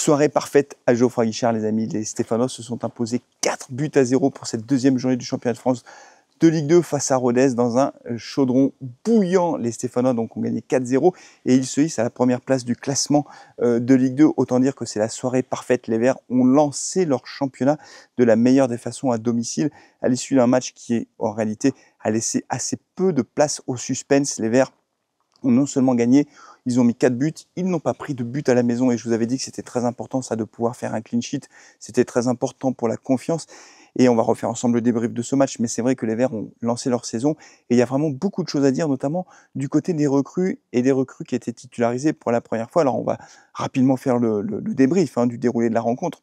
Soirée parfaite à Geoffroy Guichard, les amis. Les Stéphanois se sont imposés 4-0 pour cette deuxième journée du championnat de France de Ligue 2 face à Rodez dans un chaudron bouillant. Les Stéphanois donc ont gagné 4-0 et ils se hissent à la première place du classement de Ligue 2. Autant dire que c'est la soirée parfaite. Les Verts ont lancé leur championnat de la meilleure des façons à domicile à l'issue d'un match qui, en réalité, a laissé assez peu de place au suspense. Les Verts ont non seulement gagné, ils ont mis 4 buts, ils n'ont pas pris de but à la maison et je vous avais dit que c'était très important ça de pouvoir faire un clean sheet, c'était très important pour la confiance et on va refaire ensemble le débrief de ce match, mais c'est vrai que les Verts ont lancé leur saison et il y a vraiment beaucoup de choses à dire, notamment du côté des recrues et des recrues qui étaient titularisés pour la première fois. Alors on va rapidement faire le débrief du déroulé de la rencontre.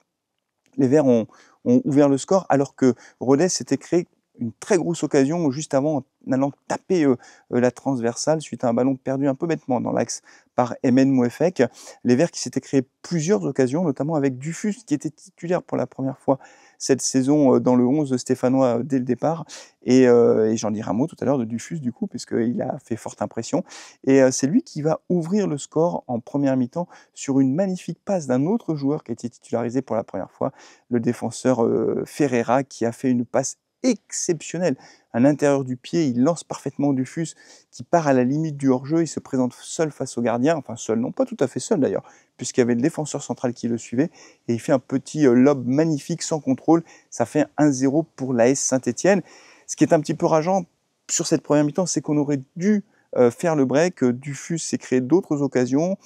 Les Verts ont ouvert le score alors que Rodez s'était créé une très grosse occasion juste avant en allant taper la transversale suite à un ballon perdu un peu bêtement dans l'axe par Emen Mouefek. Les Verts qui s'étaient créé plusieurs occasions, notamment avec Dufus qui était titulaire pour la première fois cette saison dans le 11 stéphanois dès le départ. Et j'en dirai un mot tout à l'heure de Dufus du coup, puisqu'il a fait forte impression. Et c'est lui qui va ouvrir le score en première mi-temps sur une magnifique passe d'un autre joueur qui a été titularisé pour la première fois, le défenseur Ferreira, qui a fait une passe exceptionnel. À l'intérieur du pied, il lance parfaitement Dufus, qui part à la limite du hors-jeu. Il se présente seul face au gardien, enfin seul, non pas tout à fait seul d'ailleurs, puisqu'il y avait le défenseur central qui le suivait, et il fait un petit lob magnifique sans contrôle. Ça fait 1-0 pour l'AS Saint-Étienne. Ce qui est un petit peu rageant sur cette première mi-temps, c'est qu'on aurait dû faire le break. Dufus s'est créé d'autres occasions,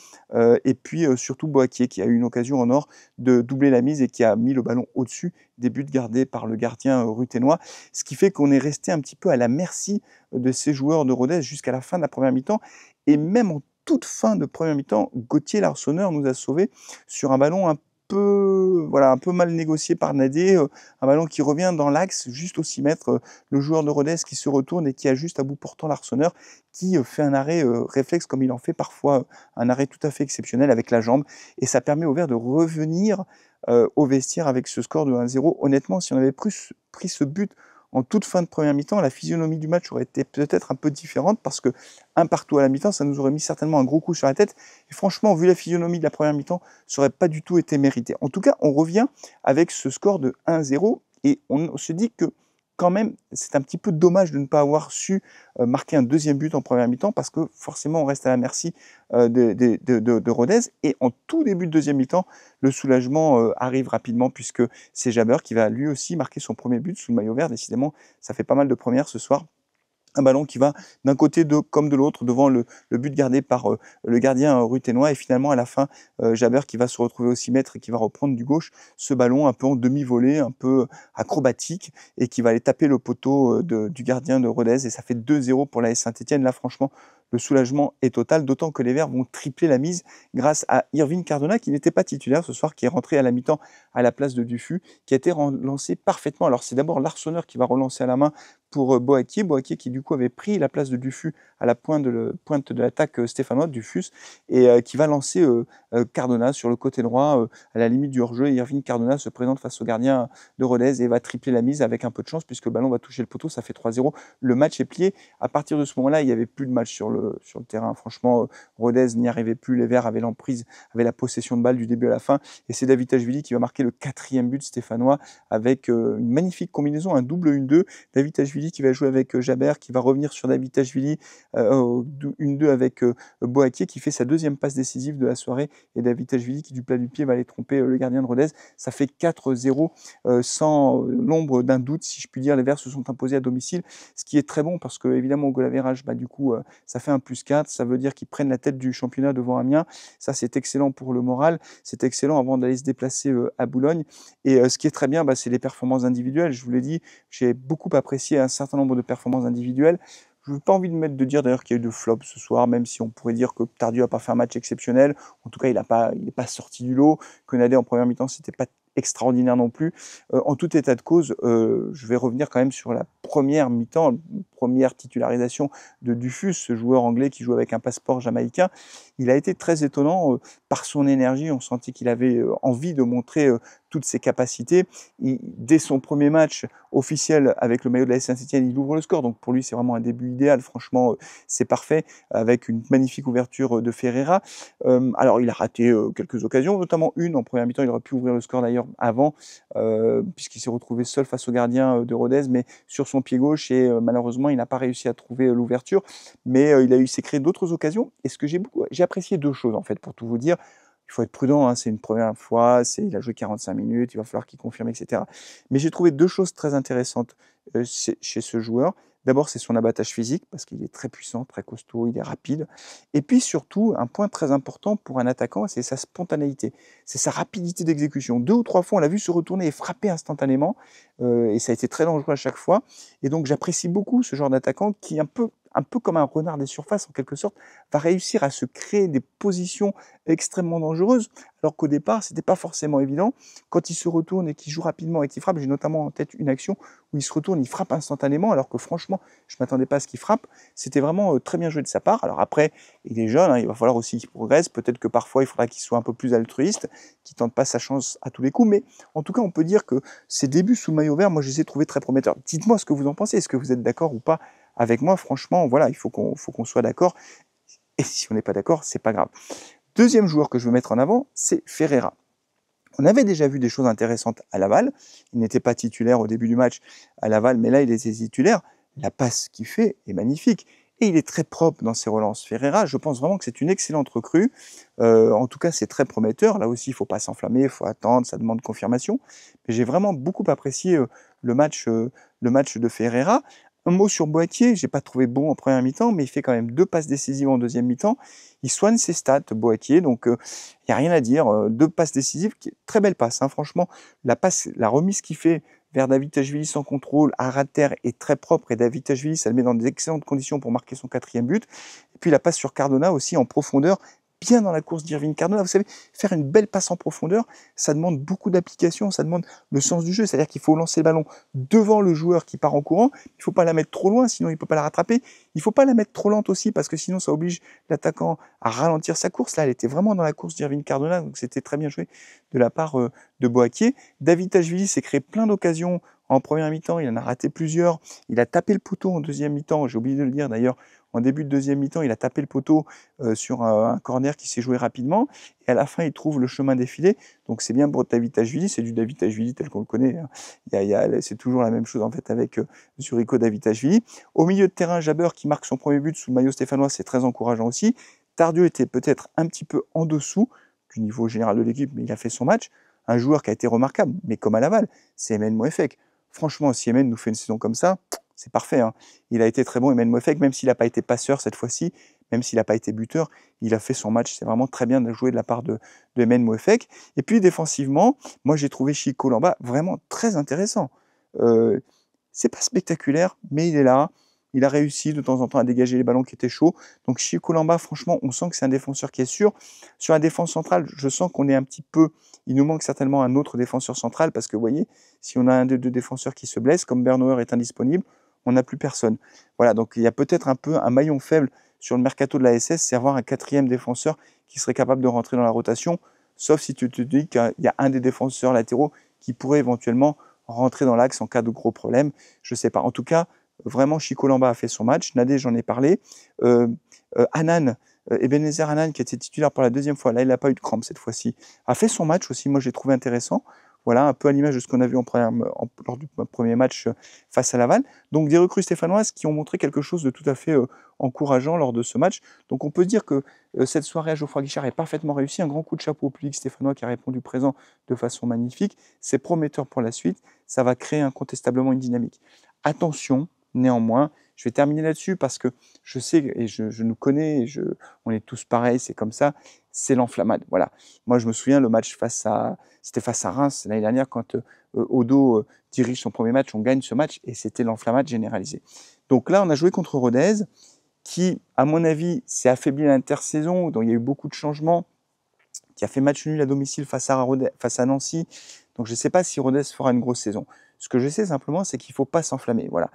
et puis surtout Boakier qui a eu une occasion en or de doubler la mise et qui a mis le ballon au-dessus des buts gardés par le gardien ruténois, ce qui fait qu'on est resté un petit peu à la merci de ces joueurs de Rodez jusqu'à la fin de la première mi-temps, et même en toute fin de première mi-temps, Gauthier Larsonneur nous a sauvés sur un ballon un peu mal négocié par Nadé, un ballon qui revient dans l'axe, juste au 6 mètres, le joueur de Rodez qui se retourne et qui ajuste à bout portant Larsonneur, qui fait un arrêt réflexe comme il en fait parfois, un arrêt tout à fait exceptionnel avec la jambe, et ça permet aux Verts de revenir au vestiaire avec ce score de 1-0. Honnêtement, si on avait pris ce but en toute fin de première mi-temps, la physionomie du match aurait été peut-être un peu différente parce que un partout à la mi-temps, ça nous aurait mis certainement un gros coup sur la tête. Et franchement, vu la physionomie de la première mi-temps, ça n'aurait pas du tout été mérité. En tout cas, on revient avec ce score de 1-0 et on se dit que quand même, c'est un petit peu dommage de ne pas avoir su marquer un deuxième but en première mi-temps parce que forcément, on reste à la merci de Rodez. Et en tout début de deuxième mi-temps, le soulagement arrive rapidement puisque c'est Jabber qui va lui aussi marquer son premier but sous le maillot vert. Décidément, ça fait pas mal de premières ce soir. Un ballon qui va d'un côté comme de l'autre devant le but gardé par le gardien ruténois et finalement à la fin Jabber qui va se retrouver au 6 mètres et qui va reprendre du gauche ce ballon un peu en demi-volée, un peu acrobatique et qui va aller taper le poteau du gardien de Rodez et ça fait 2-0 pour l'AS Saint-Étienne. Là franchement le soulagement est total, d'autant que les Verts vont tripler la mise grâce à Irving Cardona qui n'était pas titulaire ce soir, qui est rentré à la mi-temps à la place de Dufus, qui a été relancé parfaitement. Alors c'est d'abord Larsonneur qui va relancer à la main pour Boakier qui du coup avait pris la place de Dufus à la pointe de l'attaque stéphanoise, Dufus, et qui va lancer Cardona sur le côté droit à la limite du hors-jeu. Irving Cardona se présente face au gardien de Rodez et va tripler la mise avec un peu de chance puisque le ballon va toucher le poteau, ça fait 3-0. Le match est plié. À partir de ce moment-là, il n'y avait plus de match sur le terrain. Franchement, Rodez n'y arrivait plus. Les Verts avaient l'emprise, avaient la possession de balle du début à la fin. Et c'est Davitashvili qui va marquer le 4e but stéphanois avec une magnifique combinaison, un double 1-2. Davitashvili qui va jouer avec Jabber, qui va revenir sur Davitashvili, 1-2 avec Boakier qui fait sa deuxième passe décisive de la soirée et Davitashvili qui du plat du pied va aller tromper le gardien de Rodez. Ça fait 4-0 sans l'ombre d'un doute, si je puis dire. Les Verts se sont imposés à domicile, ce qui est très bon parce que évidemment au goal average, du coup ça fait un +4, ça veut dire qu'ils prennent la tête du championnat devant Amiens. Ça c'est excellent pour le moral, c'est excellent avant d'aller se déplacer à Boulogne. Et ce qui est très bien, c'est les performances individuelles. Je vous l'ai dit, j'ai beaucoup apprécié un certain nombre de performances individuelles. Je n'ai pas envie de dire d'ailleurs qu'il y a eu de flop ce soir, même si on pourrait dire que Tardieu n'a pas fait un match exceptionnel. En tout cas, il n'est pas sorti du lot. Que Nadé en première mi-temps, c'était pas extraordinaire non plus. En tout état de cause, je vais revenir quand même sur la première mi-temps, première titularisation de Dufus, ce joueur anglais qui joue avec un passeport jamaïcain. Il a été très étonnant par son énergie. On sentait qu'il avait envie de montrer toutes ses capacités. Dès son premier match officiel avec le maillot de la Saint-Etienne, il ouvre le score. Donc pour lui, c'est vraiment un début idéal. Franchement, c'est parfait, avec une magnifique ouverture de Ferreira. Alors il a raté quelques occasions, notamment une en première mi-temps. Il aurait pu ouvrir le score d'ailleurs avant, puisqu'il s'est retrouvé seul face au gardien de Rodez, mais sur son pied gauche, et malheureusement, il n'a pas réussi à trouver l'ouverture. Mais il s'est créé d'autres occasions. Et ce que j'ai apprécié deux choses, en fait, pour tout vous dire. Il faut être prudent, hein, c'est une première fois, il a joué 45 minutes, il va falloir qu'il confirme, etc. Mais j'ai trouvé deux choses très intéressantes chez ce joueur. D'abord, c'est son abattage physique, parce qu'il est très puissant, très costaud, il est rapide. Et puis surtout, un point très important pour un attaquant, c'est sa spontanéité, c'est sa rapidité d'exécution. 2 ou 3 fois, on l'a vu se retourner et frapper instantanément, et ça a été très dangereux à chaque fois. Et donc j'apprécie beaucoup ce genre d'attaquant qui, un peu comme un renard des surfaces en quelque sorte, va réussir à se créer des positions extrêmement dangereuses, alors qu'au départ, c'était pas forcément évident. Quand il se retourne et qu'il joue rapidement et qu'il frappe, j'ai notamment en tête une action où il se retourne, il frappe instantanément, alors que franchement, je ne m'attendais pas à ce qu'il frappe. C'était vraiment très bien joué de sa part. Alors après, il est jeune, hein, il va falloir aussi qu'il progresse. Peut-être que parfois, il faudra qu'il soit un peu plus altruiste, qu'il tente pas sa chance à tous les coups. Mais en tout cas, on peut dire que ses débuts sous le maillot vert, moi, je les ai trouvés très prometteurs. Dites-moi ce que vous en pensez. Est-ce que vous êtes d'accord ou pas avec moi? Franchement, voilà, il faut qu'on soit d'accord. Et si on n'est pas d'accord, c'est pas grave. Deuxième joueur que je veux mettre en avant, c'est Ferreira. On avait déjà vu des choses intéressantes à Laval. Il n'était pas titulaire au début du match à Laval, mais là, il était titulaire. La passe qu'il fait est magnifique. Et il est très propre dans ses relances. Ferreira, je pense vraiment que c'est une excellente recrue. En tout cas, c'est très prometteur. Là aussi, il ne faut pas s'enflammer, il faut attendre, ça demande confirmation. Mais j'ai vraiment beaucoup apprécié le match de Ferreira. Un mot sur Boakye, je n'ai pas trouvé bon en première mi-temps, mais il fait quand même 2 passes décisives en deuxième mi-temps. Il soigne ses stats, Boakye, donc il n'y a rien à dire. 2 passes décisives, très belle passe, hein, franchement. La remise qu'il fait vers Davitashvili sans contrôle, à ras de terre, est très propre, et Davitashvili, ça le met dans d'excellentes conditions pour marquer son 4e but. Et puis la passe sur Cardona aussi en profondeur, bien dans la course d'Irving Cardona. Vous savez, faire une belle passe en profondeur, ça demande beaucoup d'application, ça demande le sens du jeu, c'est-à-dire qu'il faut lancer le ballon devant le joueur qui part en courant, il ne faut pas la mettre trop loin, sinon il ne peut pas la rattraper, il ne faut pas la mettre trop lente aussi, parce que sinon ça oblige l'attaquant à ralentir sa course. Là, elle était vraiment dans la course d'Irving Cardona, donc c'était très bien joué de la part de Boakye. Davitashvili s'est créé plein d'occasions en première mi-temps, il en a raté plusieurs, il a tapé le poteau en deuxième mi-temps, j'ai oublié de le dire d'ailleurs. En début de deuxième mi-temps, il a tapé le poteau sur un corner qui s'est joué rapidement. Et à la fin, il trouve le chemin défilé. Donc c'est bien pour Davitashvili, c'est du Davitashvili tel qu'on le connaît. Hein. C'est toujours la même chose en fait avec Zurigo Davitashvili. Au milieu de terrain, Jabber qui marque son premier but sous le maillot stéphanois, c'est très encourageant aussi. Tardieu était peut-être un petit peu en dessous du niveau général de l'équipe, mais il a fait son match. Un joueur qui a été remarquable, mais comme à Laval, c'est Emen Moefek. Franchement, si Emen nous fait une saison comme ça, c'est parfait. Hein. Il a été très bon, Emen Moefek, même s'il n'a pas été passeur cette fois-ci, même s'il n'a pas été buteur, il a fait son match. C'est vraiment très bien de jouer de la part de Emen Moefek. Et puis défensivement, moi j'ai trouvé Chico Lamba vraiment très intéressant. C'est pas spectaculaire, mais il est là. Il a réussi de temps en temps à dégager les ballons qui étaient chauds. Donc Chico Lamba, franchement, on sent que c'est un défenseur qui est sûr. Sur la défense centrale, je sens qu'on est un petit peu... Il nous manque certainement un autre défenseur central, parce que vous voyez, si on a un des 2 défenseurs qui se blesse, comme Bernauer est indisponible, on n'a plus personne. Voilà, donc il y a peut-être un peu un maillon faible sur le mercato de la SS, c'est avoir un 4e défenseur qui serait capable de rentrer dans la rotation, sauf si tu te dis qu'il y a un des défenseurs latéraux qui pourrait éventuellement rentrer dans l'axe en cas de gros problème. Je ne sais pas. En tout cas, vraiment, Chico Lamba a fait son match. Nadé, j'en ai parlé. Hanan, Ebenezer Hanan, qui était titulaire pour la 2e fois, là, il n'a pas eu de crampe cette fois-ci, a fait son match aussi. Moi, j'ai trouvé intéressant. Voilà, un peu à l'image de ce qu'on a vu lors du premier match face à Laval. Donc des recrues stéphanoises qui ont montré quelque chose de tout à fait encourageant lors de ce match. Donc on peut dire que cette soirée à Geoffroy Guichard est parfaitement réussie. Un grand coup de chapeau au public stéphanois qui a répondu présent de façon magnifique. C'est prometteur pour la suite. Ça va créer incontestablement une dynamique. Attention, néanmoins, je vais terminer là-dessus parce que je sais, et je nous connais, on est tous pareils, c'est comme ça, c'est l'enflammade. Voilà. Moi, je me souviens, le match c'était face à Reims l'année dernière, quand Odo dirige son premier match, on gagne ce match, et c'était l'enflammade généralisée. Donc là, on a joué contre Rodez, qui, à mon avis, s'est affaibli à l'intersaison, dont il y a eu beaucoup de changements, qui a fait match nul à domicile face à Nancy. Donc je ne sais pas si Rodez fera une grosse saison. Ce que je sais simplement, c'est qu'il ne faut pas s'enflammer. Voilà.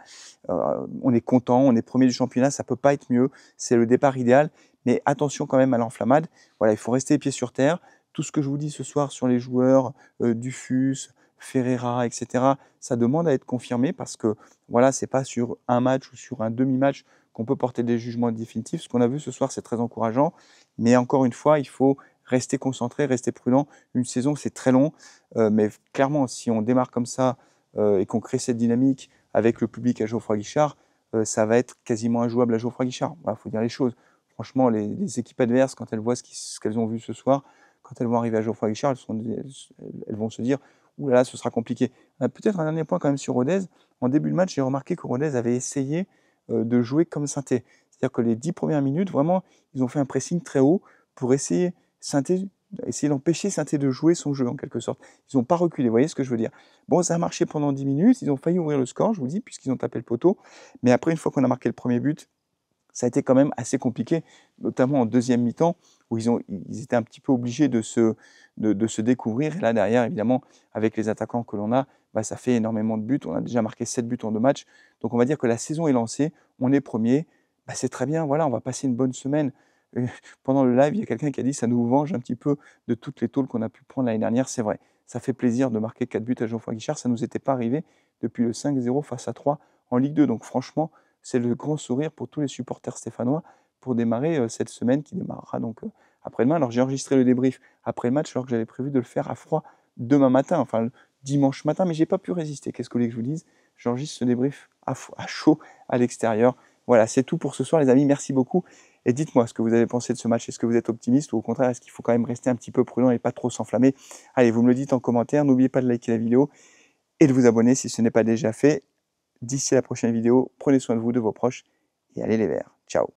On est content, on est premier du championnat, ça ne peut pas être mieux. C'est le départ idéal, mais attention quand même à l'enflammade. Voilà, il faut rester les pieds sur terre. Tout ce que je vous dis ce soir sur les joueurs, Dufus, Ferreira, etc., ça demande à être confirmé parce que voilà, ce n'est pas sur un match ou sur un demi-match qu'on peut porter des jugements définitifs. Ce qu'on a vu ce soir, c'est très encourageant, mais encore une fois, il faut rester concentré, rester prudent. Une saison, c'est très long, mais clairement, si on démarre comme ça et qu'on crée cette dynamique avec le public à Geoffroy Guichard, ça va être quasiment injouable à Geoffroy Guichard. Il faut dire les choses. Franchement, les équipes adverses, quand elles voient ce qu'elles ont vu ce soir, quand elles vont arriver à Geoffroy Guichard, elles vont se dire « Ouh là là, ce sera compliqué ». Peut-être un dernier point quand même sur Rodez. En début de match, j'ai remarqué que Rodez avait essayé de jouer comme Saint-Étienne. C'est-à-dire que les 10 premières minutes, vraiment, ils ont fait un pressing très haut pour essayer d'empêcher Saint-Étienne de jouer son jeu en quelque sorte. Ils n'ont pas reculé, vous voyez ce que je veux dire. Bon, ça a marché pendant 10 minutes, ils ont failli ouvrir le score, je vous dis, puisqu'ils ont tapé le poteau. Mais après, une fois qu'on a marqué le premier but, ça a été quand même assez compliqué, notamment en deuxième mi-temps, où ils étaient un petit peu obligés de se découvrir. Et là, derrière, évidemment, avec les attaquants que l'on a, ça fait énormément de buts. On a déjà marqué 7 buts en 2 matchs. Donc, on va dire que la saison est lancée, on est premier. C'est très bien, voilà, on va passer une bonne semaine. Pendant le live, il y a quelqu'un qui a dit « ça nous venge un petit peu de toutes les tôles qu'on a pu prendre l'année dernière ». C'est vrai, ça fait plaisir de marquer 4 buts à Geoffroy Guichard. Ça ne nous était pas arrivé depuis le 5-0 face à 3 en Ligue 2. Donc, franchement, c'est le grand sourire pour tous les supporters stéphanois pour démarrer cette semaine qui démarrera donc après-demain. Alors j'ai enregistré le débrief après le match alors que j'avais prévu de le faire à froid demain matin, enfin le dimanche matin, mais j'ai pas pu résister. Qu'est-ce que vous voulez que je vous dise? J'enregistre ce débrief à chaud à l'extérieur. Voilà, c'est tout pour ce soir les amis, merci beaucoup. Et dites-moi ce que vous avez pensé de ce match. Est-ce que vous êtes optimiste ou au contraire, est-ce qu'il faut quand même rester un petit peu prudent et pas trop s'enflammer? Allez, vous me le dites en commentaire. N'oubliez pas de liker la vidéo et de vous abonner si ce n'est pas déjà fait. D'ici la prochaine vidéo, prenez soin de vous, de vos proches et allez les Verts. Ciao.